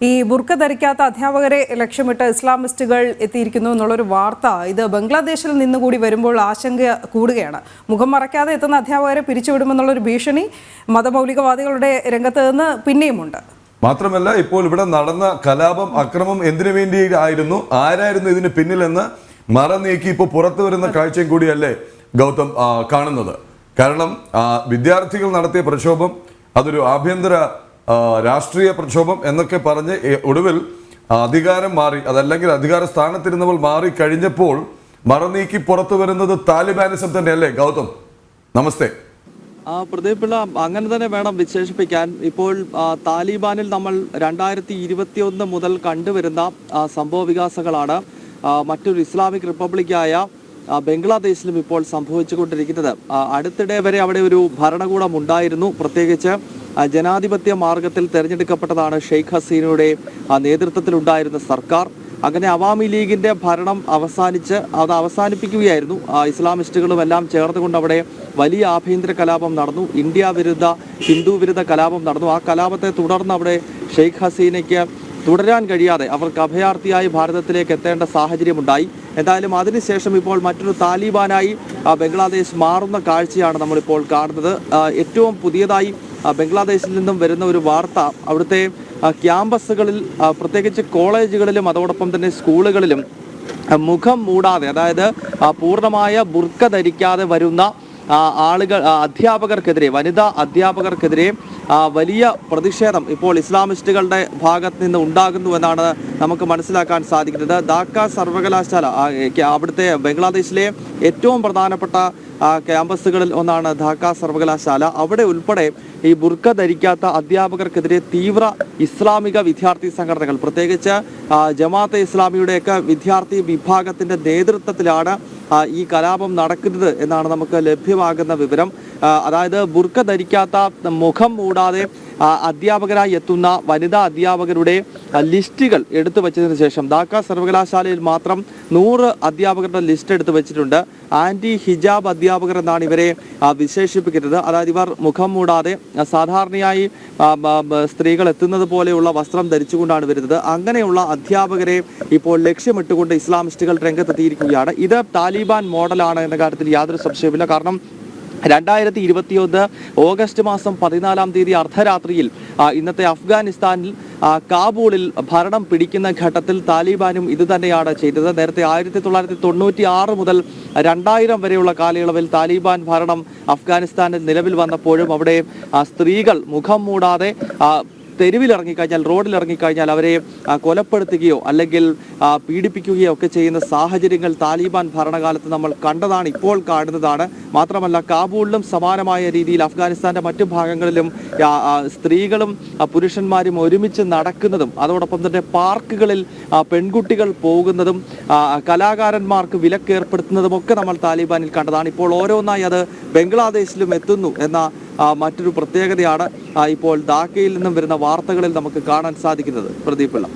ഈ ബുർക്ക ധരിക്കാത്ത അധ്യാപകരെ ലക്ഷ്യമിട്ട് ഇസ്ലാമിസ്റ്റുകൾ എത്തിയിരിക്കുന്നു എന്നുള്ളൊരു വാർത്ത ഇത് ബംഗ്ലാദേശിൽ നിന്നുകൂടി വരുമ്പോൾ ആശങ്ക കൂടുകയാണ്. മുഖം മറയ്ക്കാതെ എത്തുന്ന അധ്യാപകരെ പിരിച്ചുവിടുമെന്നുള്ളൊരു ഭീഷണി മതമൗലികവാദികളുടെ രംഗത്ത് നിന്ന് പിന്നെയുമുണ്ട്. മാത്രമല്ല, ഇപ്പോൾ ഇവിടെ നടന്ന കലാപം, അക്രമം എന്തിനു വേണ്ടിയായിരുന്നു, ആരായിരുന്നു ഇതിന് പിന്നിലെന്ന് മറ നീക്കി ഇപ്പോൾ പുറത്തു വരുന്ന കാഴ്ചയും കൂടിയല്ലേ ഗൗതം കാണുന്നത്. കാരണം വിദ്യാർത്ഥികൾ നടത്തിയ പ്രക്ഷോഭം അതൊരു ആഭ്യന്തര രാഷ്ട്രീയ പ്രക്ഷോഭം എന്നൊക്കെ പറഞ്ഞ് ഒടുവിൽ അധികാരം മാറി, അതല്ലെങ്കിൽ അധികാര സ്ഥാനത്തിരുന്നവൾ മാറി കഴിഞ്ഞപ്പോൾ മറനീക്കി പുറത്തു വരുന്നത് താലിബാനിസം തന്നെയല്ലേ ഗൗതം? നമസ്തേ. പ്രദീപിള്ള, അങ്ങനെ തന്നെ വേണം വിശേഷിപ്പിക്കാൻ. ഇപ്പോൾ താലിബാനിൽ നമ്മൾ 2021 മുതൽ കണ്ടുവരുന്ന സംഭവ വികാസങ്ങളാണ് മറ്റൊരു ഇസ്ലാമിക് റിപ്പബ്ലിക്കായ ബംഗ്ലാദേശിലും ഇപ്പോൾ സംഭവിച്ചുകൊണ്ടിരിക്കുന്നത്. അടുത്തിടെ വരെ അവിടെ ഒരു ഭരണകൂടം ഉണ്ടായിരുന്നു. പ്രത്യേകിച്ച് ജനാധിപത്യ മാർഗത്തിൽ തെരഞ്ഞെടുക്കപ്പെട്ടതാണ് ഷെയ്ഖ് ഹസീനയുടെ നേതൃത്വത്തിലുണ്ടായിരുന്ന സർക്കാർ. അങ്ങനെ അവാമി ലീഗിന്റെ ഭരണം അത് അവസാനിപ്പിക്കുകയായിരുന്നു. ഇസ്ലാമിസ്റ്റുകളും എല്ലാം ചേർന്നുകൊണ്ട് അവിടെ വലിയ ആഭ്യന്തര കലാപം നടന്നു. ഇന്ത്യ വിരുദ്ധ, ഹിന്ദു വിരുദ്ധ കലാപം നടന്നു. ആ കലാപത്തെ തുടർന്ന് അവിടെ ഷെയ്ഖ് ഹസീനയ്ക്ക് തുടരാൻ കഴിയാതെ അവർക്ക് അഭയാർത്ഥിയായി ഭാരതത്തിലേക്ക് എത്തേണ്ട സാഹചര്യമുണ്ടായി. എന്തായാലും അതിനുശേഷം ഇപ്പോൾ മറ്റൊരു താലിബാനായി ബംഗ്ലാദേശ് മാറുന്ന കാഴ്ചയാണ് നമ്മളിപ്പോൾ കാണുന്നത്. ഏറ്റവും പുതിയതായി ബംഗ്ലാദേശിൽ നിന്നും വരുന്ന ഒരു വാർത്ത, അവിടുത്തെ ക്യാമ്പസുകളിൽ, പ്രത്യേകിച്ച് കോളേജുകളിലും അതോടൊപ്പം തന്നെ സ്കൂളുകളിലും മുഖം മൂടാതെ, അതായത് പൂർണ്ണമായ ബുർക്ക ധരിക്കാതെ വരുന്ന അധ്യാപകർക്കെതിരെ, വനിതാ അധ്യാപകർക്കെതിരെ വലിയ പ്രതിഷേധം ഇപ്പോൾ ഇസ്ലാമിസ്റ്റുകളുടെ ഭാഗത്ത് നിന്ന് ഉണ്ടാകുന്നു എന്നാണ് നമുക്ക് മനസ്സിലാക്കാൻ സാധിക്കുന്നത്. ധാക്ക സർവകലാശാല, അവിടുത്തെ ബംഗ്ലാദേശിലെ ഏറ്റവും പ്രധാനപ്പെട്ട ക്യാമ്പസുകളിൽ ഒന്നാണ് ധാക്ക സർവകലാശാല. അവിടെ ഉൾപ്പെടെ ഈ ബുർക്ക ധരിക്കാത്ത അധ്യാപകർക്കെതിരെ തീവ്ര ഇസ്ലാമിക വിദ്യാർത്ഥി സംഘടനകൾ, പ്രത്യേകിച്ച് ജമാഅത്തെ ഇസ്ലാമിയുടെയൊക്കെ വിദ്യാർത്ഥി വിഭാഗത്തിന്റെ നേതൃത്വത്തിലാണ് ഈ കലാപം നടക്കുന്നത് എന്നാണ് നമുക്ക് ലഭ്യമാകുന്ന വിവരം. അതായത് ബുർക്ക ധരിക്കാത്ത, മുഖം മൂടാതെ അധ്യാപകരായി എത്തുന്ന വനിതാ അധ്യാപകരുടെ ലിസ്റ്റുകൾ എടുത്തു വച്ചതിന് ശേഷം ധാക്ക സർവകലാശാലയിൽ മാത്രം 100 അധ്യാപകരുടെ ലിസ്റ്റ് എടുത്തു വെച്ചിട്ടുണ്ട്. ആന്റി ഹിജാബ് അധ്യാപകർ എന്നാണ് ഇവരെ വിശേഷിപ്പിക്കുന്നത്. അതായത് ഇവർ മുഖം മൂടാതെ സാധാരണയായി സ്ത്രീകൾ എത്തുന്നത് പോലെയുള്ള വസ്ത്രം ധരിച്ചുകൊണ്ടാണ് വരുന്നത്. അങ്ങനെയുള്ള അധ്യാപകരെ ഇപ്പോൾ ലക്ഷ്യമിട്ടുകൊണ്ട് ഇസ്ലാമിസ്റ്റുകൾ രംഗത്തെത്തിയിരിക്കുകയാണ്. ഇത് താലിബാൻ മോഡലാണ് എന്ന കാര്യത്തിൽ യാതൊരു സംശയവുമില്ല. കാരണം 2021 ഓഗസ്റ്റ് മാസം 14-ാം തീയതി അർദ്ധരാത്രിയിൽ ഇന്നത്തെ അഫ്ഗാനിസ്ഥാനിൽ കാബൂളിൽ ഭരണം പിടിക്കുന്ന ഘട്ടത്തിൽ താലിബാനും ഇത് തന്നെയാണ് ചെയ്തത്. നേരത്തെ 1996 മുതൽ 2000 വരെയുള്ള കാലയളവിൽ താലിബാൻ ഭരണം അഫ്ഗാനിസ്ഥാനിൽ നിലവിൽ വന്നപ്പോഴും അവിടെ സ്ത്രീകൾ മുഖം മൂടാതെ തെരുവിലിറങ്ങിക്കഴിഞ്ഞാൽ, റോഡിലിറങ്ങിക്കഴിഞ്ഞാൽ അവരെ കൊലപ്പെടുത്തുകയോ അല്ലെങ്കിൽ പീഡിപ്പിക്കുകയോ ഒക്കെ ചെയ്യുന്ന സാഹചര്യങ്ങൾ താലിബാൻ ഭരണകാലത്ത് നമ്മൾ കണ്ടതാണ്, ഇപ്പോൾ കാണുന്നതാണ്. മാത്രമല്ല, കാബൂളിലും സമാനമായ രീതിയിൽ അഫ്ഗാനിസ്ഥാന്റെ മറ്റു ഭാഗങ്ങളിലും സ്ത്രീകളും പുരുഷന്മാരും ഒരുമിച്ച് നടക്കുന്നതും, അതോടൊപ്പം തന്നെ പാർക്കുകളിൽ പെൺകുട്ടികൾ പോകുന്നതും, കലാകാരന്മാർക്ക് വിലക്കേർപ്പെടുത്തുന്നതും ഒക്കെ നമ്മൾ താലിബാനിൽ കണ്ടതാണ്. ഇപ്പോൾ ഓരോന്നായി അത് ബംഗ്ലാദേശിലും എത്തുന്നു എന്ന മറ്റൊരു പ്രത്യേകതയാണ് ഇപ്പോൾ ധാക്കയിൽ നിന്നും വരുന്ന വാർത്തകളിൽ നമുക്ക് കാണാൻ സാധിക്കുന്നത്. പ്രദീപ് പിള്ള.